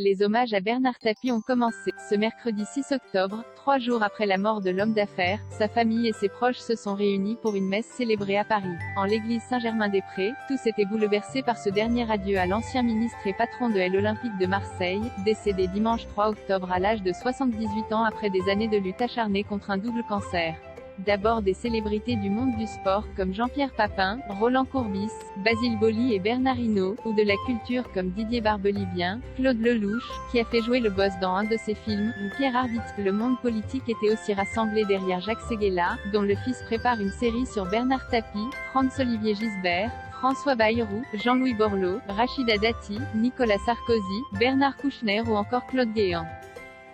Les hommages à Bernard Tapie ont commencé. Ce mercredi 6 octobre, 3 jours après la mort de l'homme d'affaires, sa famille et ses proches se sont réunis pour une messe célébrée à Paris. En l'église Saint-Germain-des-Prés, tous étaient bouleversés par ce dernier adieu à l'ancien ministre et patron de l'Olympique de Marseille, décédé dimanche 3 octobre à l'âge de 78 ans après des années de lutte acharnée contre un double cancer. D'abord des célébrités du monde du sport comme Jean-Pierre Papin, Roland Courbis, Basile Boli et Bernard Hinault, ou de la culture comme Didier Barbelivien, Claude Lelouch, qui a fait jouer le boss dans un de ses films, ou Pierre Arditi. Le monde politique était aussi rassemblé derrière Jacques Séguéla, dont le fils prépare une série sur Bernard Tapie, Franz-Olivier Gisbert, François Bayrou, Jean-Louis Borloo, Rachida Dati, Nicolas Sarkozy, Bernard Kouchner ou encore Claude Guéant.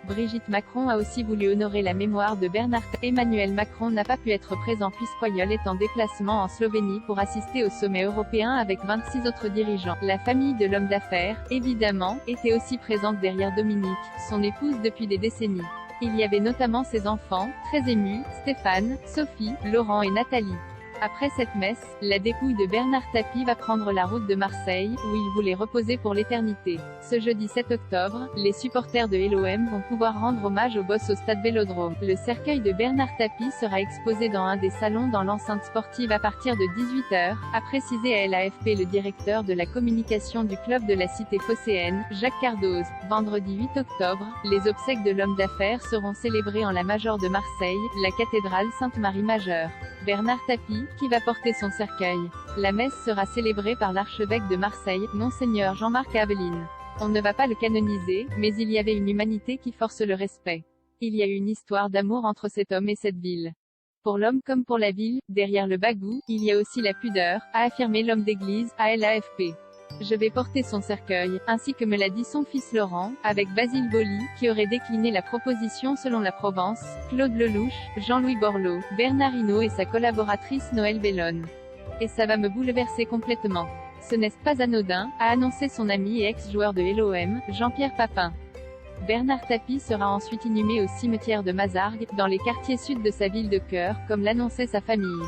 Brigitte Macron a aussi voulu honorer la mémoire de Bernard Tapie. Emmanuel Macron n'a pas pu être présent puisqu'Oyol est en déplacement en Slovénie pour assister au sommet européen avec 26 autres dirigeants. La famille de l'homme d'affaires, évidemment, était aussi présente derrière Dominique, son épouse depuis des décennies. Il y avait notamment ses enfants, très émus, Stéphane, Sophie, Laurent et Nathalie. Après cette messe, la dépouille de Bernard Tapie va prendre la route de Marseille, où il voulait reposer pour l'éternité. Ce jeudi 7 octobre, les supporters de l'OM vont pouvoir rendre hommage au boss au stade Vélodrome. Le cercueil de Bernard Tapie sera exposé dans un des salons dans l'enceinte sportive à partir de 18 h, a précisé à l'AFP le directeur de la communication du club de la cité phocéenne, Jacques Cardoz. Vendredi 8 octobre, les obsèques de l'homme d'affaires seront célébrées en la Majeure de Marseille, la cathédrale Sainte-Marie-Majeure. Bernard Tapie, qui va porter son cercueil. La messe sera célébrée par l'archevêque de Marseille, Monseigneur Jean-Marc Aveline. On ne va pas le canoniser, mais il y avait une humanité qui force le respect. Il y a une histoire d'amour entre cet homme et cette ville. Pour l'homme comme pour la ville, derrière le bagou, il y a aussi la pudeur, a affirmé l'homme d'église, à l'AFP. Je vais porter son cercueil, ainsi que me l'a dit son fils Laurent, avec Basile Boli, qui aurait décliné la proposition selon la Provence, Claude Lelouch, Jean-Louis Borloo, Bernard Hinault et sa collaboratrice Noël Bellone. Et ça va me bouleverser complètement. Ce n'est pas anodin, a annoncé son ami et ex-joueur de l'OM, Jean-Pierre Papin. Bernard Tapie sera ensuite inhumé au cimetière de Mazargues, dans les quartiers sud de sa ville de cœur, comme l'annonçait sa famille.